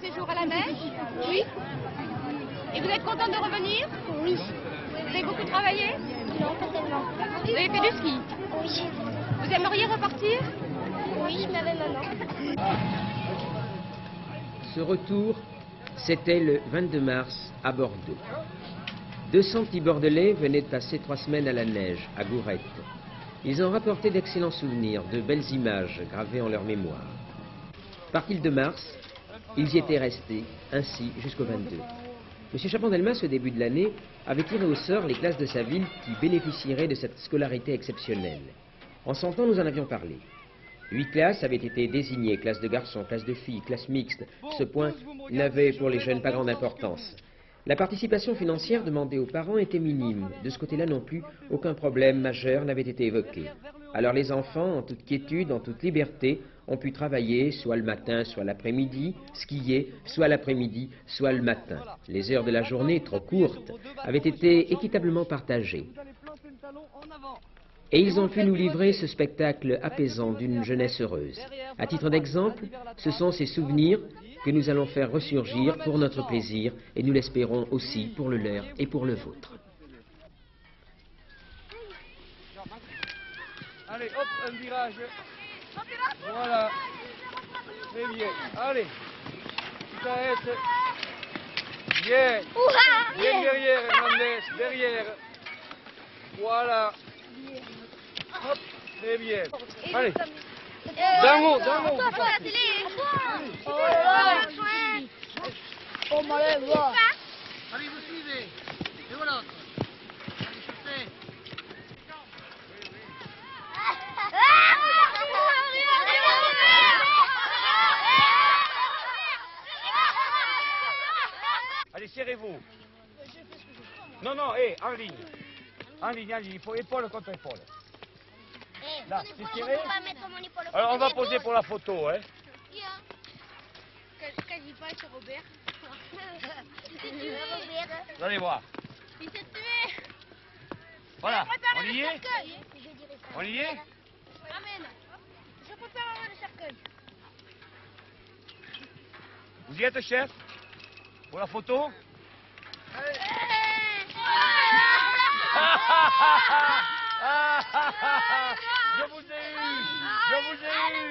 séjour à la neige? Oui. Et vous êtes content de revenir? Oui. Vous avez beaucoup travaillé? Non, pas tellement. Vous avez fait du ski? Oui. Vous aimeriez repartir? Oui, mais avec maman. Ce retour, c'était le 22 mars à Bordeaux. 200 petits Bordelais venaient de passer 3 semaines à la neige, à Gourette. Ils ont rapporté d'excellents souvenirs, de belles images gravées en leur mémoire. Partis le 2 mars, ils y étaient restés, ainsi jusqu'au 22. M. Chapan-Delmas, au début de l'année, avait tiré au sort les classes de sa ville qui bénéficieraient de cette scolarité exceptionnelle. En son temps, nous en avions parlé. 8 classes avaient été désignées, classes de garçons, classes de filles, classes mixtes. Ce point n'avait pour les jeunes pas grande importance. La participation financière demandée aux parents était minime. De ce côté-là non plus, aucun problème majeur n'avait été évoqué. Alors les enfants, en toute quiétude, en toute liberté, ont pu travailler, soit le matin, soit l'après-midi, skier, soit l'après-midi, soit le matin. Les heures de la journée, trop courtes, avaient été équitablement partagées. Et ils ont pu nous livrer ce spectacle apaisant d'une jeunesse heureuse. À titre d'exemple, ce sont ces souvenirs que nous allons faire ressurgir pour notre plaisir, et nous l'espérons aussi pour le leur et pour le vôtre. Allez, hop, un virage. Voilà. Très bien. Allez. Tu t'arrêtes. Bien. Bien derrière, Hernandez. Derrière. Voilà. Hop. Très bien. Allez. D'un mot, d'un mot. Allez, vous suivez. Et voilà l'autre. Allez, chauffez. Allez, serrez-vous. Non, non, hé, en ligne. En ligne, il faut épaule contre épaule. Là, c'est serré. Alors, on va poser pour la photo, hein. Quasi pas sur Robert. Vous allez voir. Il s'est tué. Voilà, on y est? On y est? Amen. Je prépare le cercueil. Vous y êtes, chef? Pour la photo? Je vous ai eu! Je vous ai eu!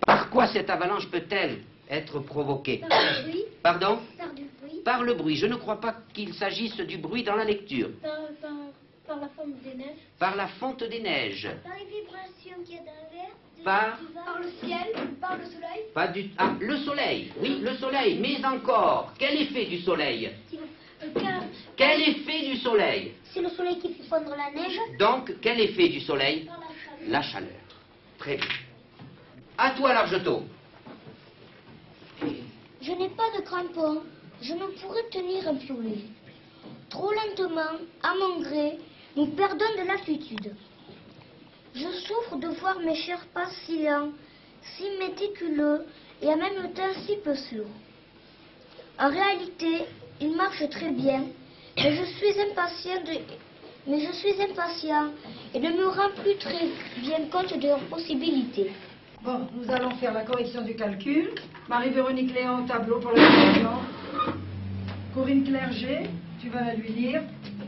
Par quoi cette avalanche peut-elle être provoquée? Par le bruit. Pardon? Par du bruit. Par le bruit. Je ne crois pas qu'il s'agisse du bruit dans la lecture. Par la fonte des neiges. Par la fonte des neiges. Par les vibrations qu'il y a dans l'air. Par le ciel. Par le soleil. Pas du... Ah, le soleil. Oui, le soleil. Mais encore, quel effet du soleil? Quel effet du soleil? C'est le soleil qui fait fondre la neige. Donc, quel effet du soleil? Par la chaleur. La chaleur. Très bien. À toi, l'Argetot. Je n'ai pas de crampons. Je ne pourrais tenir un piolet. Trop lentement, à mon gré, nous perdons de l'altitude. Je souffre de voir mes chers pas si lents, si méticuleux et en même temps si peu sûrs. En réalité, ils marchent très bien, mais je suis impatient et ne me rends plus très bien compte de leurs possibilités. Bon, nous allons faire la correction du calcul. Marie-Véronique Léon au tableau pour la correction. Corinne Clerget, tu vas la lui lire.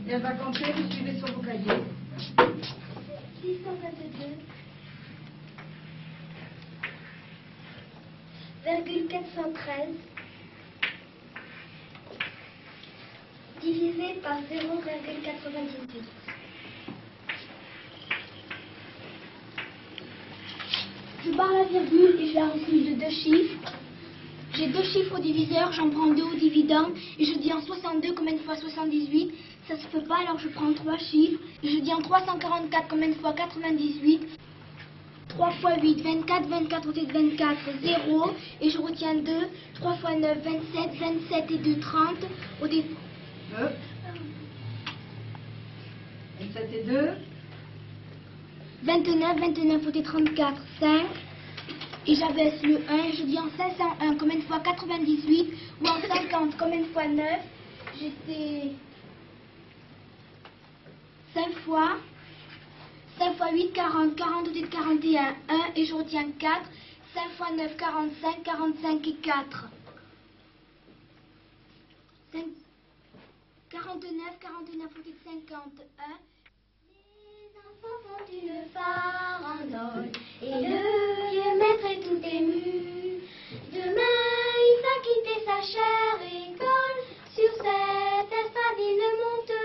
Et elle va compter, vous suivez sur vos cahiers. 622, 413, divisé par 0,98. Je barre la virgule et je la refuse de 2 chiffres. J'ai 2 chiffres au diviseur, j'en prends 2 au dividende et je dis en 62 combien de fois 78. Ça se peut pas, alors je prends 3 chiffres. Et je dis en 344 combien de fois 98. 3 fois 8, 24, 24 côté de 24, 0. Et je retiens 2. 3 fois 9, 27, 27 et 2, 30. Au dé... 2. 27 et 2. 29, 29 côté 34, 5. et j'abaisse le 1 et je dis en 501 combien de fois 98 ou en 50 combien de fois 9. J'étais 5 fois 8, 40, 42, 41, 1 et je retiens 4. 5 fois 9, 45, 45 et 4. 5, 49, 49 ou 51. Les enfants font une farandole et le vieux maître est tout ému. Demain il va quitter sa chère école. Sur cette estrade il monte